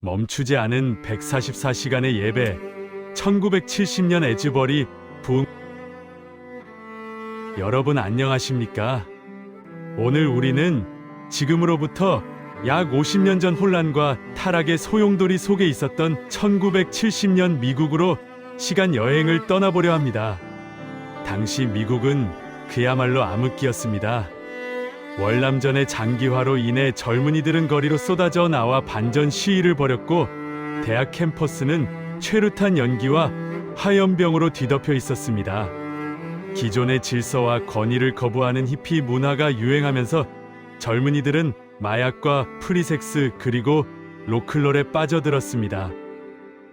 멈추지 않은 144시간의 예배, 1970년 에즈버리 부흥. 여러분 안녕하십니까? 오늘 우리는 지금으로부터 약 50년 전 혼란과 타락의 소용돌이 속에 있었던 1970년 미국으로 시간 여행을 떠나보려 합니다. 당시 미국은 그야말로 암흑기였습니다. 월남전의 장기화로 인해 젊은이들은 거리로 쏟아져 나와 반전 시위를 벌였고, 대학 캠퍼스는 최루탄 연기와 화염병으로 뒤덮여 있었습니다. 기존의 질서와 권위를 거부하는 히피 문화가 유행하면서 젊은이들은 마약과 프리섹스 그리고 로클롤에 빠져들었습니다.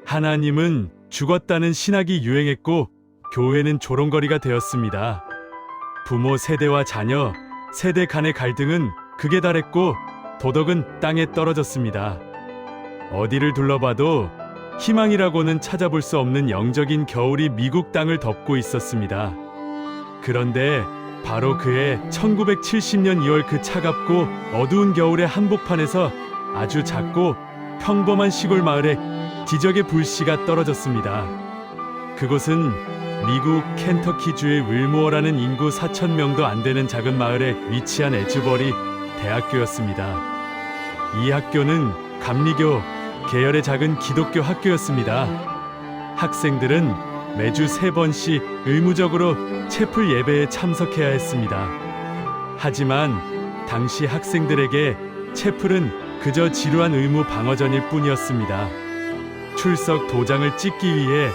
하나님은 죽었다는 신학이 유행했고, 교회는 조롱거리가 되었습니다. 부모 세대와 자녀 세대 간의 갈등은 극에 달했고, 도덕은 땅에 떨어졌습니다. 어디를 둘러봐도 희망이라고는 찾아볼 수 없는 영적인 겨울이 미국 땅을 덮고 있었습니다. 그런데 바로 그해 1970년 2월 그 차갑고 어두운 겨울의 한복판에서 아주 작고 평범한 시골 마을에 기적의 불씨가 떨어졌습니다. 그곳은 미국 켄터키주의 윌모어라는 인구 4,000명도 안 되는 작은 마을에 위치한 에즈버리 대학교였습니다. 이 학교는 감리교 계열의 작은 기독교 학교였습니다. 학생들은 매주 3번씩 의무적으로 채플 예배에 참석해야 했습니다. 하지만 당시 학생들에게 채플은 그저 지루한 의무 방어전일 뿐이었습니다. 출석 도장을 찍기 위해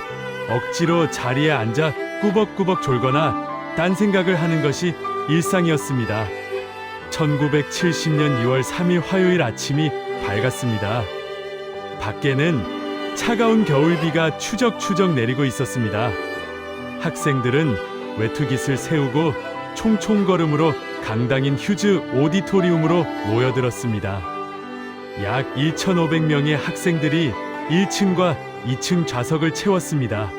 억지로 자리에 앉아 꾸벅꾸벅 졸거나 딴 생각을 하는 것이 일상이었습니다. 1970년 2월 3일 화요일 아침이 밝았습니다. 밖에는 차가운 겨울비가 추적추적 내리고 있었습니다. 학생들은 외투깃을 세우고 총총걸음으로 강당인 휴즈 오디토리움으로 모여들었습니다. 약 1,500명의 학생들이 1층과 2층 좌석을 채웠습니다.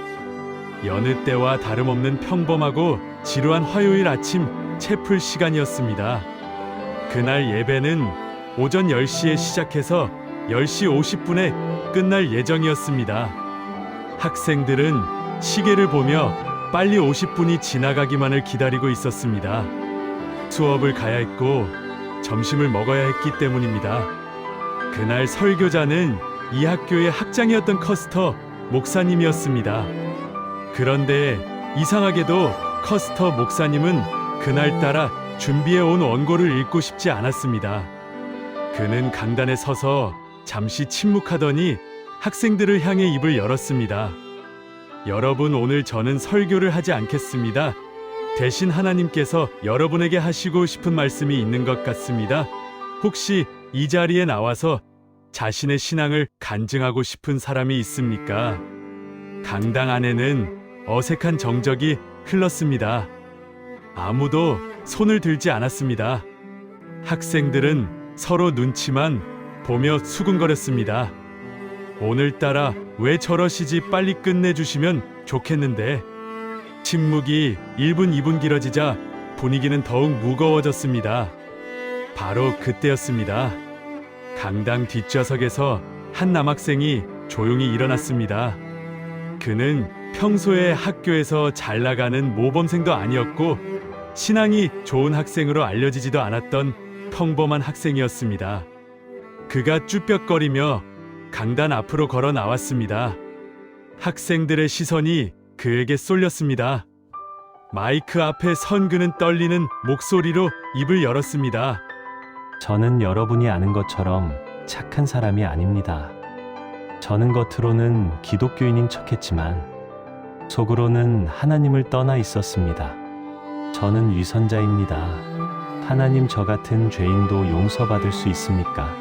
여느 때와 다름없는 평범하고 지루한 화요일 아침 채플 시간이었습니다. 그날 예배는 오전 10시에 시작해서 10시 50분에 끝날 예정이었습니다. 학생들은 시계를 보며 빨리 50분이 지나가기만을 기다리고 있었습니다. 수업을 가야 했고 점심을 먹어야 했기 때문입니다. 그날 설교자는 이 학교의 학장이었던 커스터 목사님이었습니다. 그런데 이상하게도 커스터 목사님은 그날따라 준비해온 원고를 읽고 싶지 않았습니다. 그는 강단에 서서 잠시 침묵하더니 학생들을 향해 입을 열었습니다. 여러분, 오늘 저는 설교를 하지 않겠습니다. 대신 하나님께서 여러분에게 하시고 싶은 말씀이 있는 것 같습니다. 혹시 이 자리에 나와서 자신의 신앙을 간증하고 싶은 사람이 있습니까? 강당 안에는 어색한 정적이 흘렀습니다. 아무도 손을 들지 않았습니다. 학생들은 서로 눈치만 보며 수근거렸습니다. 오늘따라 왜 저러시지, 빨리 끝내주시면 좋겠는데. 침묵이 1분 2분 길어지자 분위기는 더욱 무거워졌습니다. 바로 그때였습니다. 강당 뒷좌석에서 한 남학생이 조용히 일어났습니다. 그는 평소에 학교에서 잘 나가는 모범생도 아니었고 신앙이 좋은 학생으로 알려지지도 않았던 평범한 학생이었습니다. 그가 쭈뼛거리며 강단 앞으로 걸어 나왔습니다. 학생들의 시선이 그에게 쏠렸습니다. 마이크 앞에 선 그는 떨리는 목소리로 입을 열었습니다. 저는 여러분이 아는 것처럼 착한 사람이 아닙니다. 저는 겉으로는 기독교인인 척했지만 속으로는 하나님을 떠나 있었습니다. 저는 위선자입니다. 하나님, 저 같은 죄인도 용서받을 수 있습니까?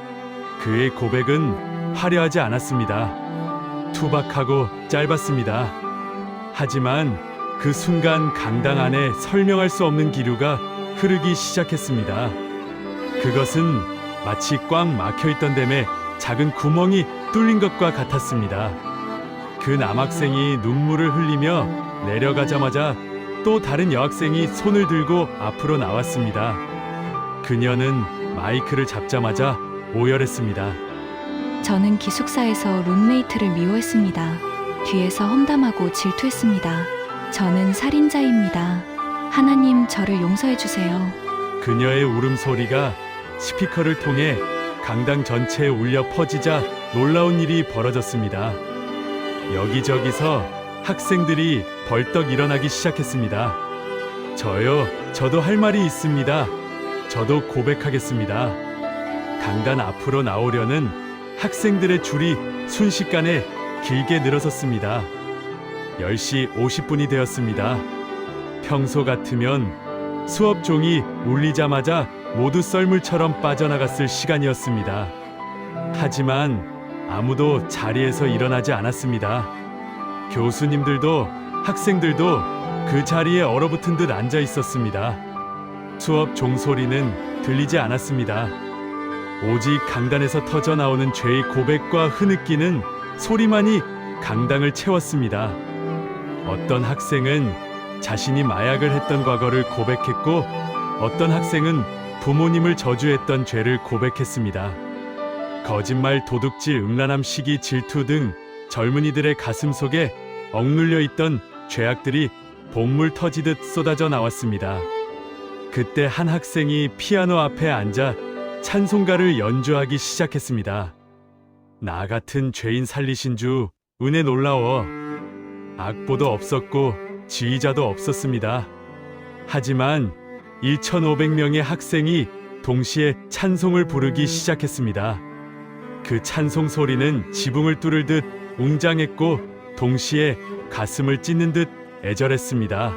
그의 고백은 화려하지 않았습니다. 투박하고 짧았습니다. 하지만 그 순간 강당 안에 설명할 수 없는 기류가 흐르기 시작했습니다. 그것은 마치 꽉 막혀있던 댐에 작은 구멍이 뚫린 것과 같았습니다. 그 남학생이 눈물을 흘리며 내려가자마자 또 다른 여학생이 손을 들고 앞으로 나왔습니다. 그녀는 마이크를 잡자마자 오열했습니다. 저는 기숙사에서 룸메이트를 미워했습니다. 뒤에서 험담하고 질투했습니다. 저는 살인자입니다. 하나님, 저를 용서해 주세요. 그녀의 울음소리가 스피커를 통해 강당 전체에 울려 퍼지자 놀라운 일이 벌어졌습니다. 여기저기서 학생들이 벌떡 일어나기 시작했습니다. 저도 할 말이 있습니다. 저도 고백하겠습니다. 강단 앞으로 나오려는 학생들의 줄이 순식간에 길게 늘어섰습니다. 10시 50분이 되었습니다. 평소 같으면 수업 종이 울리자마자 모두 썰물처럼 빠져나갔을 시간이었습니다. 하지만 아무도 자리에서 일어나지 않았습니다. 교수님들도 학생들도 그 자리에 얼어붙은 듯 앉아 있었습니다. 수업 종소리는 들리지 않았습니다. 오직 강단에서 터져 나오는 죄의 고백과 흐느끼는 소리만이 강당을 채웠습니다. 어떤 학생은 자신이 마약을 했던 과거를 고백했고, 어떤 학생은 부모님을 저주했던 죄를 고백했습니다. 거짓말, 도둑질, 음란함, 시기, 질투 등 젊은이들의 가슴 속에 억눌려 있던 죄악들이 본물 터지듯 쏟아져 나왔습니다. 그때 한 학생이 피아노 앞에 앉아 찬송가를 연주하기 시작했습니다. 나 같은 죄인 살리신 주 은혜 놀라워. 악보도 없었고 지휘자도 없었습니다. 하지만 1,500명의 학생이 동시에 찬송을 부르기 시작했습니다. 그 찬송 소리는 지붕을 뚫을 듯 웅장했고 동시에 가슴을 찢는 듯 애절했습니다.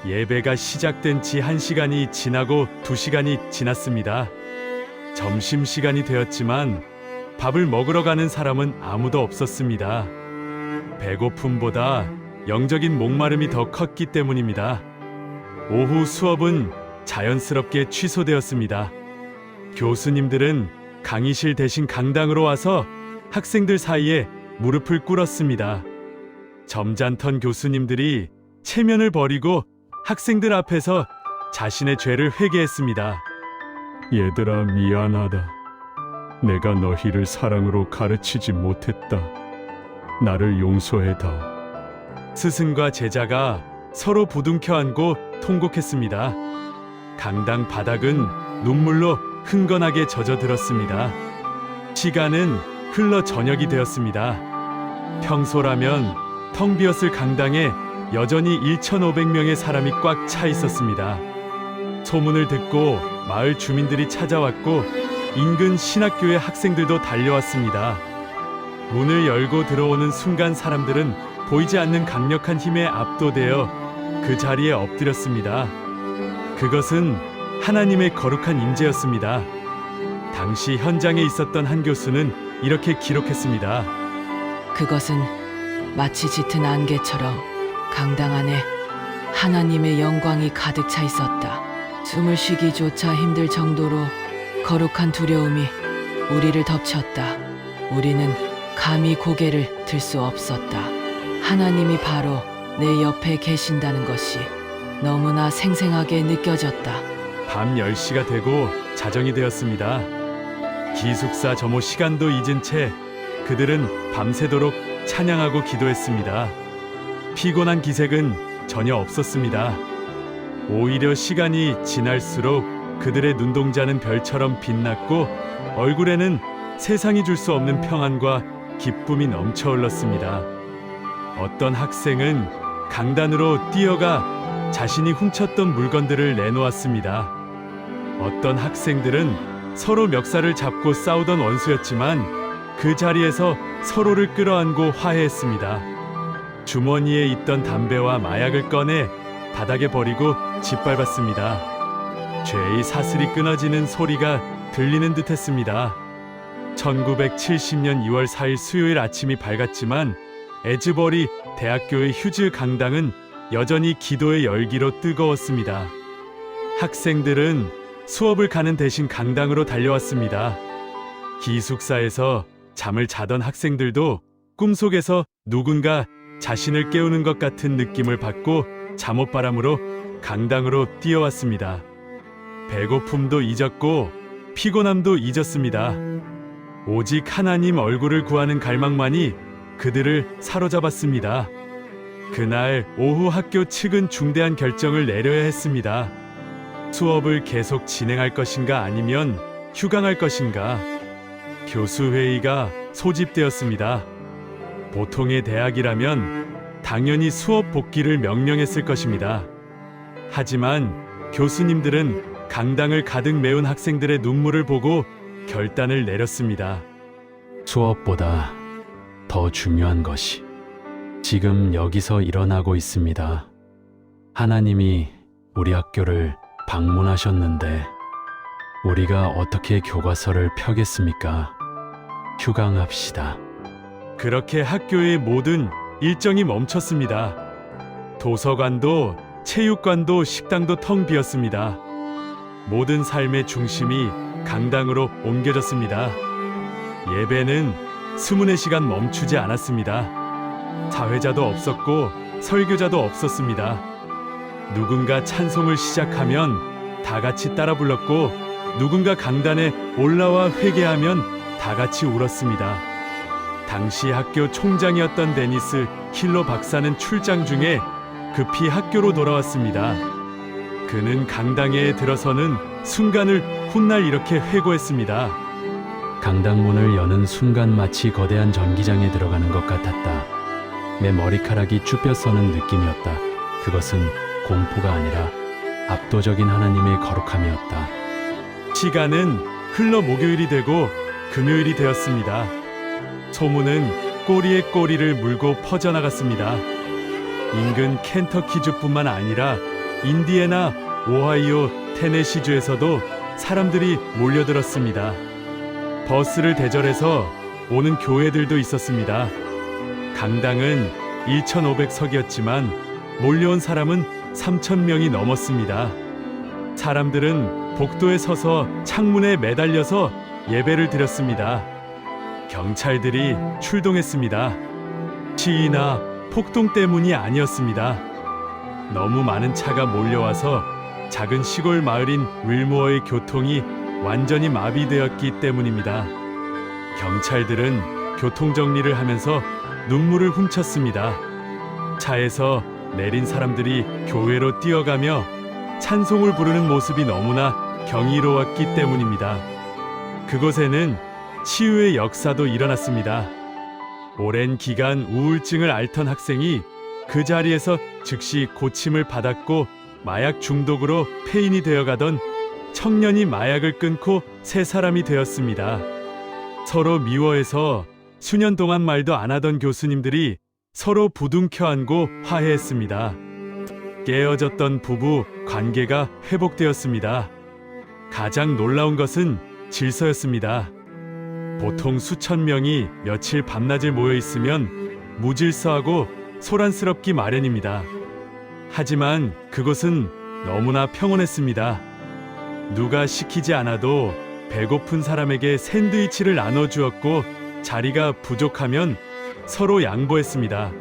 예배가 시작된 지 1시간이 지나고 2시간이 지났습니다. 점심시간이 되었지만 밥을 먹으러 가는 사람은 아무도 없었습니다. 배고픔보다 영적인 목마름이 더 컸기 때문입니다. 오후 수업은 자연스럽게 취소되었습니다. 교수님들은 강의실 대신 강당으로 와서 학생들 사이에 무릎을 꿇었습니다. 점잖던 교수님들이 체면을 버리고 학생들 앞에서 자신의 죄를 회개했습니다. 얘들아, 미안하다. 내가 너희를 사랑으로 가르치지 못했다. 나를 용서해다. 스승과 제자가 서로 부둥켜 안고 통곡했습니다. 강당 바닥은 눈물로 흥건하게 젖어들었습니다. 시간은 흘러 저녁이 되었습니다. 평소라면 텅 비었을 강당에 여전히 1,500명의 사람이 꽉 차 있었습니다. 소문을 듣고 마을 주민들이 찾아왔고 인근 신학교의 학생들도 달려왔습니다. 문을 열고 들어오는 순간 사람들은 보이지 않는 강력한 힘에 압도되어 그 자리에 엎드렸습니다. 그것은 하나님의 거룩한 임재였습니다. 당시 현장에 있었던 한 교수는 이렇게 기록했습니다. 그것은 마치 짙은 안개처럼 강당 안에 하나님의 영광이 가득 차 있었다. 숨을 쉬기조차 힘들 정도로 거룩한 두려움이 우리를 덮쳤다. 우리는 감히 고개를 들 수 없었다. 하나님이 바로 내 옆에 계신다는 것이 너무나 생생하게 느껴졌다. 밤 10시가 되고 자정이 되었습니다. 기숙사 점호 시간도 잊은 채 그들은 밤새도록 찬양하고 기도했습니다. 피곤한 기색은 전혀 없었습니다. 오히려 시간이 지날수록 그들의 눈동자는 별처럼 빛났고 얼굴에는 세상이 줄 수 없는 평안과 기쁨이 넘쳐 흘렀습니다. 어떤 학생은 강단으로 뛰어가 자신이 훔쳤던 물건들을 내놓았습니다. 어떤 학생들은 서로 멱살을 잡고 싸우던 원수였지만 그 자리에서 서로를 끌어안고 화해했습니다. 주머니에 있던 담배와 마약을 꺼내 바닥에 버리고 짓밟았습니다. 죄의 사슬이 끊어지는 소리가 들리는 듯했습니다. 1970년 2월 4일 수요일 아침이 밝았지만 에즈버리 대학교의 휴즈 강당은 여전히 기도의 열기로 뜨거웠습니다. 학생들은 수업을 가는 대신 강당으로 달려왔습니다. 기숙사에서 잠을 자던 학생들도 꿈속에서 누군가 자신을 깨우는 것 같은 느낌을 받고 잠옷바람으로 강당으로 뛰어왔습니다. 배고픔도 잊었고 피곤함도 잊었습니다. 오직 하나님 얼굴을 구하는 갈망만이 그들을 사로잡았습니다. 그날 오후 학교 측은 중대한 결정을 내려야 했습니다. 수업을 계속 진행할 것인가 아니면 휴강할 것인가. 교수회의가 소집되었습니다. 보통의 대학이라면 당연히 수업 복귀를 명령했을 것입니다. 하지만 교수님들은 강당을 가득 메운 학생들의 눈물을 보고 결단을 내렸습니다. 수업보다 더 중요한 것이 지금 여기서 일어나고 있습니다. 하나님이 우리 학교를 방문하셨는데 우리가 어떻게 교과서를 펴겠습니까? 휴강합시다. 그렇게 학교의 모든 일정이 멈췄습니다. 도서관도 체육관도 식당도 텅 비었습니다. 모든 삶의 중심이 강당으로 옮겨졌습니다. 예배는 수문의 시간 멈추지 않았습니다. 사회자도 없었고 설교자도 없었습니다. 누군가 찬송을 시작하면 다 같이 따라 불렀고 누군가 강단에 올라와 회개하면 다 같이 울었습니다. 당시 학교 총장이었던 데니스 킬러 박사는 출장 중에 급히 학교로 돌아왔습니다. 그는 강당에 들어서는 순간을 훗날 이렇게 회고했습니다. 강당문을 여는 순간 마치 거대한 전기장에 들어가는 것 같았다. 내 머리카락이 쭈뼛서는 느낌이었다. 그것은 공포가 아니라 압도적인 하나님의 거룩함이었다. 시간은 흘러 목요일이 되고 금요일이 되었습니다. 소문은 꼬리에 꼬리를 물고 퍼져나갔습니다. 인근 켄터키주뿐만 아니라 인디애나, 오하이오, 테네시주에서도 사람들이 몰려들었습니다. 버스를 대절해서 오는 교회들도 있었습니다. 강당은 1,500석이었지만 몰려온 사람은 3,000명이 넘었습니다. 사람들은 복도에 서서 창문에 매달려서 예배를 드렸습니다. 경찰들이 출동했습니다. 시위나 폭동 때문이 아니었습니다. 너무 많은 차가 몰려와서 작은 시골 마을인 윌모어의 교통이 완전히 마비되었기 때문입니다. 경찰들은 교통정리를 하면서 눈물을 훔쳤습니다. 차에서 내린 사람들이 교회로 뛰어가며 찬송을 부르는 모습이 너무나 경이로웠기 때문입니다. 그곳에는 치유의 역사도 일어났습니다. 오랜 기간 우울증을 앓던 학생이 그 자리에서 즉시 고침을 받았고 마약 중독으로 폐인이 되어가던 청년이 마약을 끊고 새 사람이 되었습니다. 서로 미워해서 수년 동안 말도 안 하던 교수님들이 서로 부둥켜 안고 화해했습니다. 깨어졌던 부부 관계가 회복되었습니다. 가장 놀라운 것은 질서였습니다. 보통 수천 명이 며칠 밤낮을 모여 있으면 무질서하고 소란스럽기 마련입니다. 하지만 그곳은 너무나 평온했습니다. 누가 시키지 않아도 배고픈 사람에게 샌드위치를 나눠주었고 자리가 부족하면 서로 양보했습니다.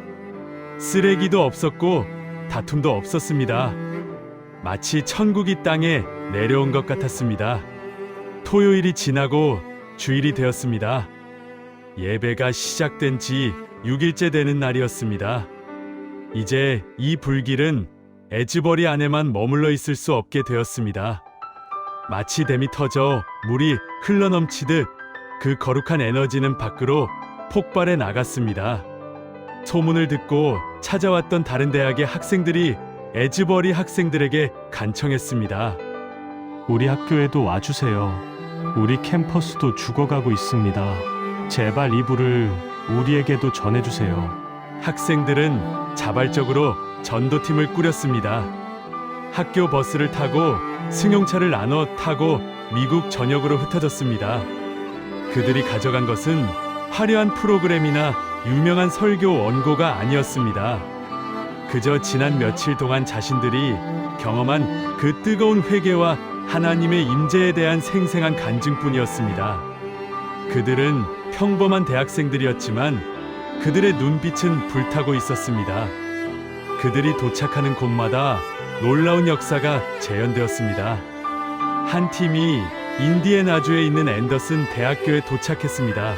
쓰레기도 없었고 다툼도 없었습니다. 마치 천국이 땅에 내려온 것 같았습니다. 토요일이 지나고 주일이 되었습니다. 예배가 시작된 지 6일째 되는 날이었습니다. 이제 이 불길은 에즈버리 안에만 머물러 있을 수 없게 되었습니다. 마치 댐이 터져 물이 흘러넘치듯 그 거룩한 에너지는 밖으로 폭발해 나갔습니다. 소문을 듣고 찾아왔던 다른 대학의 학생들이 에즈버리 학생들에게 간청했습니다. 우리 학교에도 와주세요. 우리 캠퍼스도 죽어가고 있습니다. 제발 이 불을 우리에게도 전해주세요. 학생들은 자발적으로 전도팀을 꾸렸습니다. 학교 버스를 타고 승용차를 나눠 타고 미국 전역으로 흩어졌습니다. 그들이 가져간 것은 화려한 프로그램이나 유명한 설교 원고가 아니었습니다. 그저 지난 며칠 동안 자신들이 경험한 그 뜨거운 회개와 하나님의 임재에 대한 생생한 간증뿐이었습니다. 그들은 평범한 대학생들이었지만 그들의 눈빛은 불타고 있었습니다. 그들이 도착하는 곳마다 놀라운 역사가 재현되었습니다. 한 팀이 인디애나주에 있는 앤더슨 대학교에 도착했습니다.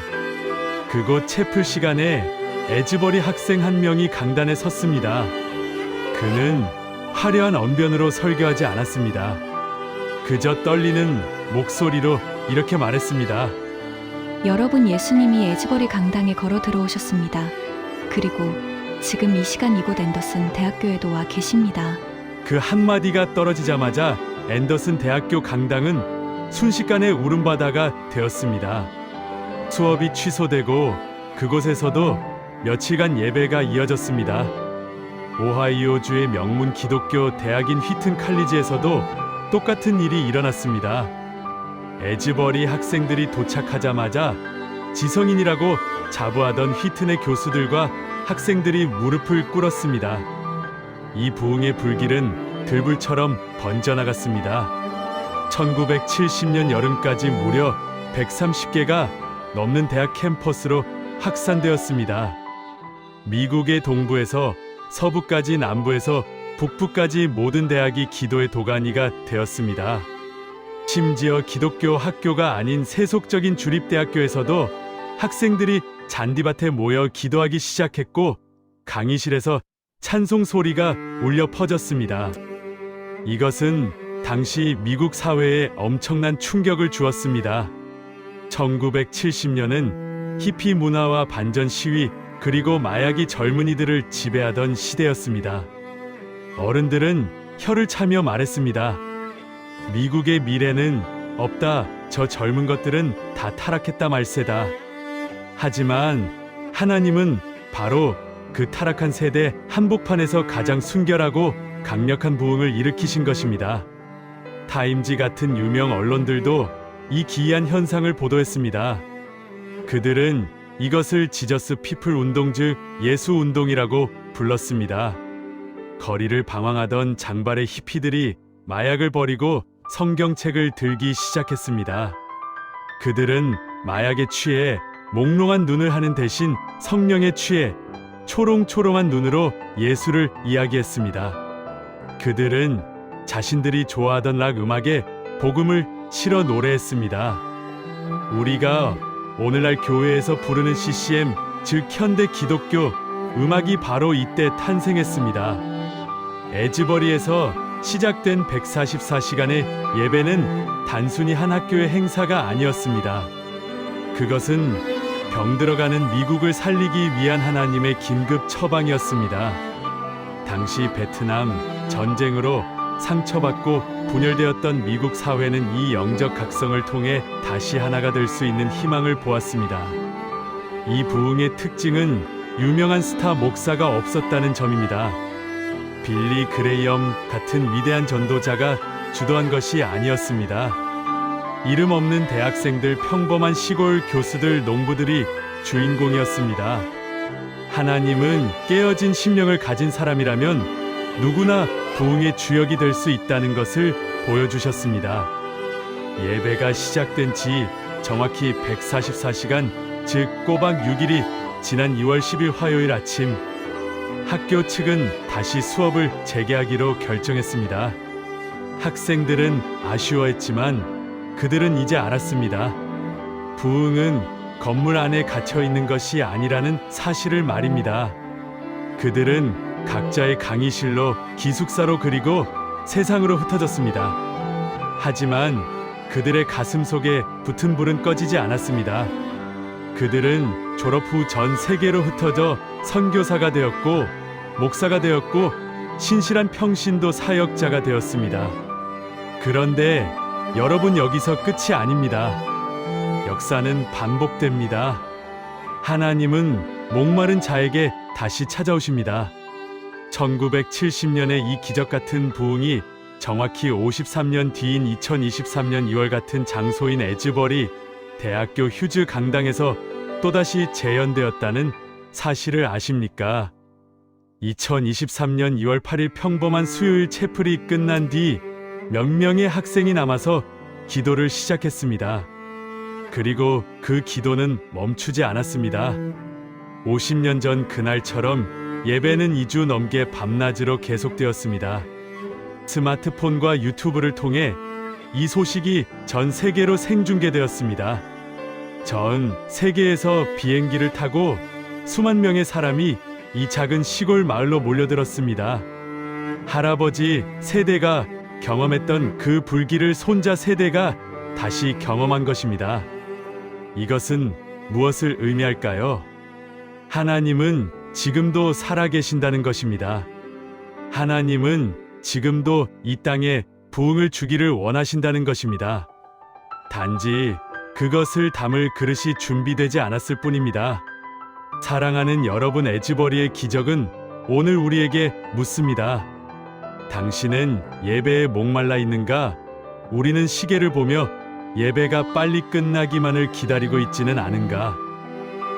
그곳 채플 시간에 에즈버리 학생 한 명이 강단에 섰습니다. 그는 화려한 언변으로 설교하지 않았습니다. 그저 떨리는 목소리로 이렇게 말했습니다. 여러분, 예수님이 에즈버리 강당에 걸어 들어오셨습니다. 그리고 지금 이 시간 이곳 앤더슨 대학교에도 와 계십니다. 그 한마디가 떨어지자마자 앤더슨 대학교 강당은 순식간에 울음바다가 되었습니다. 수업이 취소되고 그곳에서도 며칠간 예배가 이어졌습니다. 오하이오주의 명문 기독교 대학인 휘튼 칼리지에서도 똑같은 일이 일어났습니다. 에즈버리 학생들이 도착하자마자 지성인이라고 자부하던 휘튼의 교수들과 학생들이 무릎을 꿇었습니다. 이 부흥의 불길은 들불처럼 번져나갔습니다. 1970년 여름까지 무려 130개가 넘는 대학 캠퍼스로 확산되었습니다. 미국의 동부에서 서부까지 남부에서 북부까지 모든 대학이 기도의 도가니가 되었습니다. 심지어 기독교 학교가 아닌 세속적인 주립대학교에서도 학생들이 잔디밭에 모여 기도하기 시작했고 강의실에서 찬송 소리가 울려 퍼졌습니다. 이것은 당시 미국 사회에 엄청난 충격을 주었습니다. 1970년은 히피 문화와 반전 시위 그리고 마약이 젊은이들을 지배하던 시대였습니다. 어른들은 혀를 차며 말했습니다. 미국의 미래는 없다. 저 젊은 것들은 다 타락했다 말세다. 하지만 하나님은 바로 그 타락한 세대 한복판에서 가장 순결하고 강력한 부흥을 일으키신 것입니다. 타임지 같은 유명 언론들도 이 기이한 현상을 보도했습니다. 그들은 이것을 지저스 피플 운동 즉 예수 운동이라고 불렀습니다. 거리를 방황하던 장발의 히피들이 마약을 버리고 성경책을 들기 시작했습니다. 그들은 마약에 취해 몽롱한 눈을 하는 대신 성령에 취해 초롱초롱한 눈으로 예수를 이야기했습니다. 그들은 자신들이 좋아하던 락 음악에 복음을 실어 노래했습니다. 우리가 오늘날 교회에서 부르는 CCM, 즉 현대 기독교 음악이 바로 이때 탄생했습니다. 에즈버리에서 시작된 144시간의 예배는 단순히 한 학교의 행사가 아니었습니다. 그것은 병들어가는 미국을 살리기 위한 하나님의 긴급 처방이었습니다. 당시 베트남 전쟁으로 상처받고 분열되었던 미국 사회는 이 영적 각성을 통해 다시 하나가 될 수 있는 희망을 보았습니다. 이 부흥의 특징은 유명한 스타 목사가 없었다는 점입니다. 빌리 그레이엄 같은 위대한 전도자가 주도한 것이 아니었습니다. 이름 없는 대학생들, 평범한 시골 교수들, 농부들이 주인공이었습니다. 하나님은 깨어진 심령을 가진 사람이라면 누구나 부흥의 주역이 될 수 있다는 것을 보여주셨습니다. 예배가 시작된 지 정확히 144시간, 즉 꼬박 6일이 지난 2월 10일 화요일 아침, 학교 측은 다시 수업을 재개하기로 결정했습니다. 학생들은 아쉬워했지만 그들은 이제 알았습니다. 부흥은 건물 안에 갇혀 있는 것이 아니라는 사실을 말입니다. 그들은 각자의 강의실로, 기숙사로 그리고 세상으로 흩어졌습니다. 하지만 그들의 가슴 속에 붙은 불은 꺼지지 않았습니다. 그들은 졸업 후 전 세계로 흩어져 선교사가 되었고, 목사가 되었고, 신실한 평신도 사역자가 되었습니다. 그런데 여러분, 여기서 끝이 아닙니다. 역사는 반복됩니다. 하나님은 목마른 자에게 다시 찾아오십니다. 1970년의 이 기적 같은 부흥이 정확히 53년 뒤인 2023년 2월 같은 장소인 에즈버리 대학교 휴즈 강당에서 또다시 재현되었다는 사실을 아십니까? 2023년 2월 8일 평범한 수요일 채플이 끝난 뒤 몇 명의 학생이 남아서 기도를 시작했습니다. 그리고 그 기도는 멈추지 않았습니다. 50년 전 그날처럼 예배는 2주 넘게 밤낮으로 계속되었습니다. 스마트폰과 유튜브를 통해 이 소식이 전 세계로 생중계되었습니다. 전 세계에서 비행기를 타고 수만 명의 사람이 이 작은 시골 마을로 몰려들었습니다. 할아버지 세대가 경험했던 그 불길을 손자 세대가 다시 경험한 것입니다. 이것은 무엇을 의미할까요? 하나님은 지금도 살아계신다는 것입니다. 하나님은 지금도 이 땅에 부흥을 주기를 원하신다는 것입니다. 단지 그것을 담을 그릇이 준비되지 않았을 뿐입니다. 사랑하는 여러분, 에즈버리의 기적은 오늘 우리에게 묻습니다. 당신은 예배에 목말라 있는가? 우리는 시계를 보며 예배가 빨리 끝나기만을 기다리고 있지는 않은가?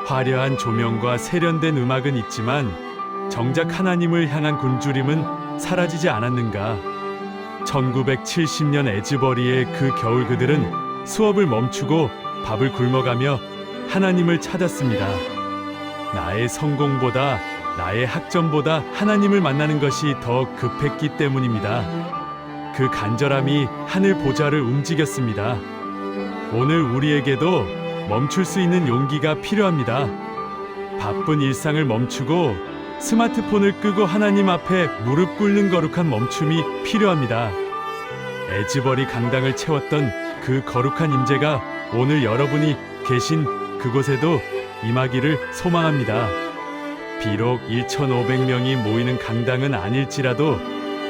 화려한 조명과 세련된 음악은 있지만 정작 하나님을 향한 굶주림은 사라지지 않았는가? 1970년 에즈버리의 그 겨울 그들은 수업을 멈추고 밥을 굶어가며 하나님을 찾았습니다. 나의 성공보다, 나의 학점보다 하나님을 만나는 것이 더 급했기 때문입니다. 그 간절함이 하늘 보좌를 움직였습니다. 오늘 우리에게도 멈출 수 있는 용기가 필요합니다. 바쁜 일상을 멈추고 스마트폰을 끄고 하나님 앞에 무릎 꿇는 거룩한 멈춤이 필요합니다. 에즈버리 강당을 채웠던 그 거룩한 임재가 오늘 여러분이 계신 그곳에도 임하기를 소망합니다. 비록 1,500명이 모이는 강당은 아닐지라도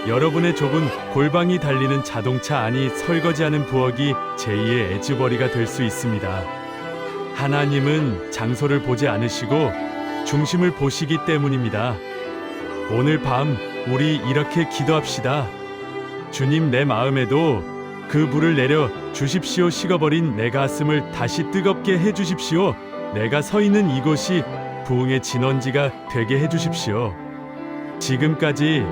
여러분의 좁은 골방이 달리는 자동차 안이 설거지하는 부엌이 제2의 에즈버리가 될 수 있습니다. 하나님은 장소를 보지 않으시고 중심을 보시기 때문입니다. 오늘 밤 우리 이렇게 기도합시다. 주님, 내 마음에도 그 불을 내려 주십시오. 식어버린 내 가슴을 다시 뜨겁게 해주십시오. 내가 서 있는 이곳이 부흥의 진원지가 되게 해주십시오. 지금까지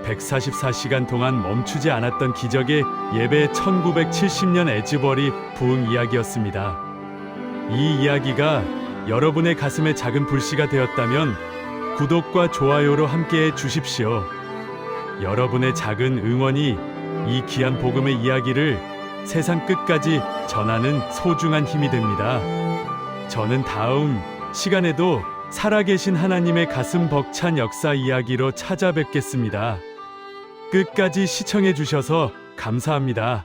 144시간 동안 멈추지 않았던 기적의 예배, 1970년 에즈버리 부흥 이야기였습니다. 이 이야기가 여러분의 가슴에 작은 불씨가 되었다면 구독과 좋아요로 함께해 주십시오. 여러분의 작은 응원이 이 귀한 복음의 이야기를 세상 끝까지 전하는 소중한 힘이 됩니다. 저는 다음 시간에도 살아계신 하나님의 가슴 벅찬 역사 이야기로 찾아뵙겠습니다. 끝까지 시청해 주셔서 감사합니다.